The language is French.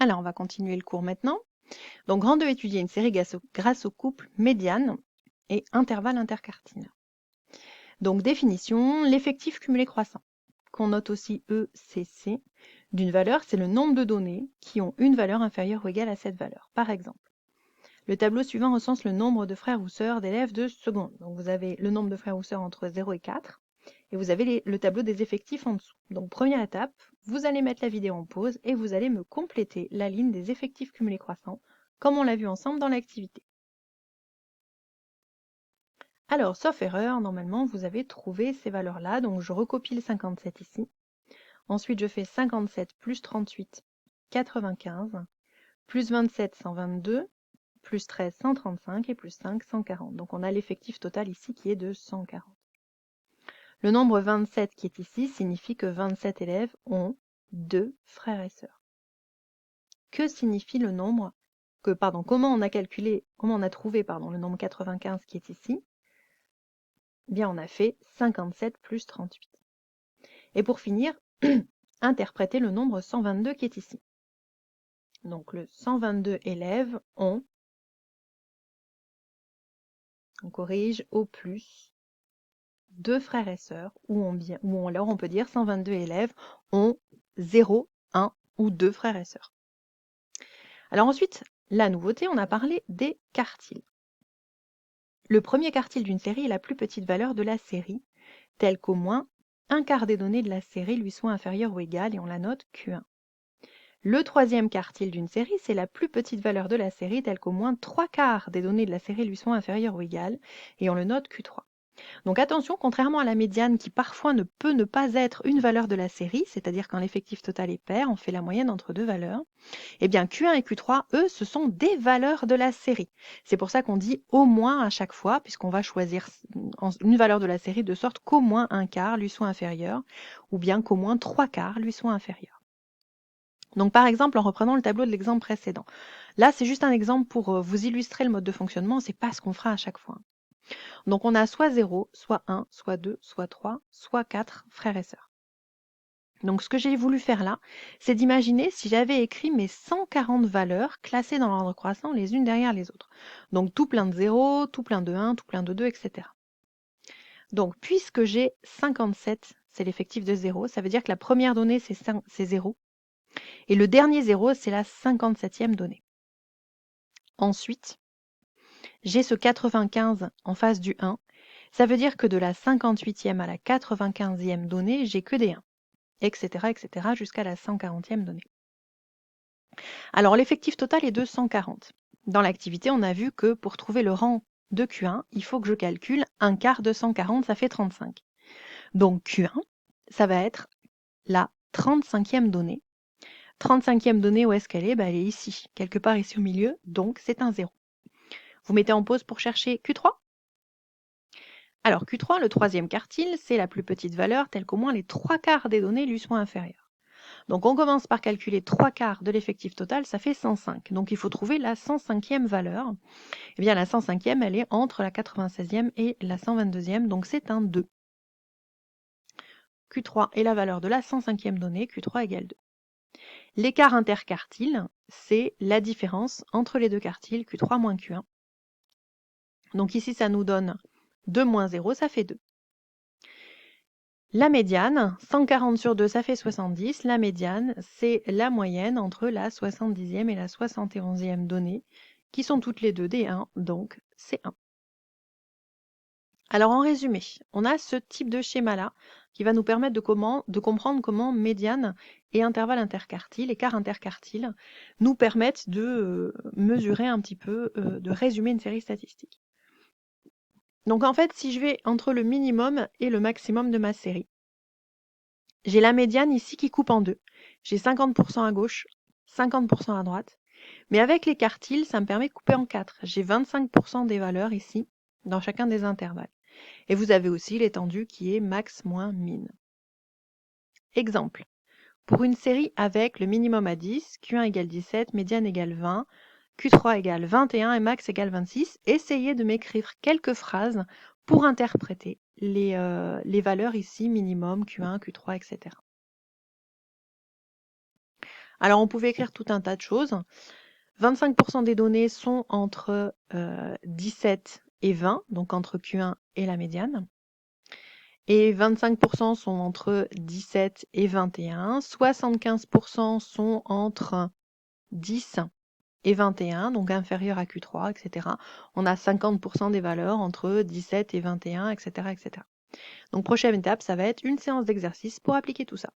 Alors, on va continuer le cours maintenant. Donc, grand 2, étudier une série grâce au couple médiane et intervalle interquartile. Donc, définition, l'effectif cumulé croissant, qu'on note aussi ECC, d'une valeur, c'est le nombre de données qui ont une valeur inférieure ou égale à cette valeur. Par exemple, le tableau suivant recense le nombre de frères ou sœurs d'élèves de seconde. Donc, vous avez le nombre de frères ou sœurs entre 0 et 4. Et vous avez le tableau des effectifs en dessous. Donc, première étape, vous allez mettre la vidéo en pause et vous allez me compléter la ligne des effectifs cumulés croissants, comme on l'a vu ensemble dans l'activité. Alors, sauf erreur, normalement, vous avez trouvé ces valeurs-là. Donc, je recopie le 57 ici. Ensuite, je fais 57 plus 38, 95, plus 27, 122, plus 13, 135 et plus 5, 140. Donc, on a l'effectif total ici qui est de 140. Le nombre 27 qui est ici signifie que 27 élèves ont 2 frères et sœurs. Que signifie le nombre comment on a trouvé le nombre 95 qui est ici? Eh bien, on a fait 57 plus 38. Et pour finir, interpréter le nombre 122 qui est ici. Donc, le 122 élèves ont, on corrige, au plus 2 frères et sœurs, alors on peut dire 122 élèves ont 0, 1 ou 2 frères et sœurs. Alors ensuite, la nouveauté, on a parlé des quartiles. Le premier quartile d'une série est la plus petite valeur de la série, telle qu'au moins un quart des données de la série lui soit inférieur ou égal, et on la note Q1. Le troisième quartile d'une série, c'est la plus petite valeur de la série, telle qu'au moins 3/4 des données de la série lui sont inférieures ou égales, et on le note Q3. Donc attention, contrairement à la médiane qui parfois ne peut ne pas être une valeur de la série, c'est-à-dire quand l'effectif total est pair, on fait la moyenne entre deux valeurs, eh bien Q1 et Q3, eux, ce sont des valeurs de la série. C'est pour ça qu'on dit au moins à chaque fois, puisqu'on va choisir une valeur de la série de sorte qu'au moins un quart lui soit inférieur, ou bien qu'au moins 3/4 lui soit inférieur. Donc par exemple, en reprenant le tableau de l'exemple précédent, là c'est juste un exemple pour vous illustrer le mode de fonctionnement, c'est pas ce qu'on fera à chaque fois. Donc on a soit 0, soit 1, soit 2, soit 3, soit 4 frères et sœurs. Donc ce que j'ai voulu faire là, c'est d'imaginer si j'avais écrit mes 140 valeurs classées dans l'ordre croissant les unes derrière les autres. Donc tout plein de 0, tout plein de 1, tout plein de 2, etc. Donc puisque j'ai 57, c'est l'effectif de 0, ça veut dire que la première donnée c'est 0, et le dernier 0 c'est la 57e donnée. Ensuite, j'ai ce 95 en face du 1, ça veut dire que de la 58e à la 95e donnée, j'ai que des 1, etc., etc., jusqu'à la 140e donnée. Alors l'effectif total est de 140. Dans l'activité, on a vu que pour trouver le rang de Q1, il faut que je calcule un quart de 140, ça fait 35. Donc Q1, ça va être la 35e donnée. 35e donnée, où est-ce qu'elle est? Elle est ici, quelque part ici au milieu, donc c'est un 0. Vous mettez en pause pour chercher Q3? Alors Q3, le troisième quartile, c'est la plus petite valeur, telle qu'au moins les 3/4 des données lui soient inférieures. Donc on commence par calculer 3/4 de l'effectif total, ça fait 105. Donc il faut trouver la 105e valeur. Eh bien la 105e, elle est entre la 96e et la 122e, donc c'est un 2. Q3 est la valeur de la 105e donnée, Q3 égale 2. L'écart interquartile, c'est la différence entre les deux quartiles, Q3 moins Q1. Donc ici, ça nous donne 2 moins 0, ça fait 2. La médiane, 140 sur 2, ça fait 70. La médiane, c'est la moyenne entre la 70e et la 71e donnée, qui sont toutes les deux des 1, donc c'est 1. Alors en résumé, on a ce type de schéma-là qui va nous permettre de comprendre comment médiane et intervalle interquartile, écart interquartile, nous permettent de mesurer un petit peu, de résumer une série statistique. Donc en fait, si je vais entre le minimum et le maximum de ma série, j'ai la médiane ici qui coupe en deux. J'ai 50% à gauche, 50% à droite. Mais avec les quartiles, ça me permet de couper en 4. J'ai 25% des valeurs ici, dans chacun des intervalles. Et vous avez aussi l'étendue qui est max moins min. Exemple. Pour une série avec le minimum à 10, Q1 égale 17, médiane égale 20, Q3 égale 21 et max égale 26, essayez de m'écrire quelques phrases pour interpréter les valeurs ici, minimum, Q1, Q3, etc. Alors, on pouvait écrire tout un tas de choses. 25% des données sont entre 17 et 20, donc entre Q1 et la médiane. Et 25% sont entre 17 et 21. 75% sont entre 10 et 21, donc inférieur à Q3, etc. On a 50% des valeurs entre 17 et 21, etc., etc. Donc, prochaine étape, ça va être une séance d'exercice pour appliquer tout ça.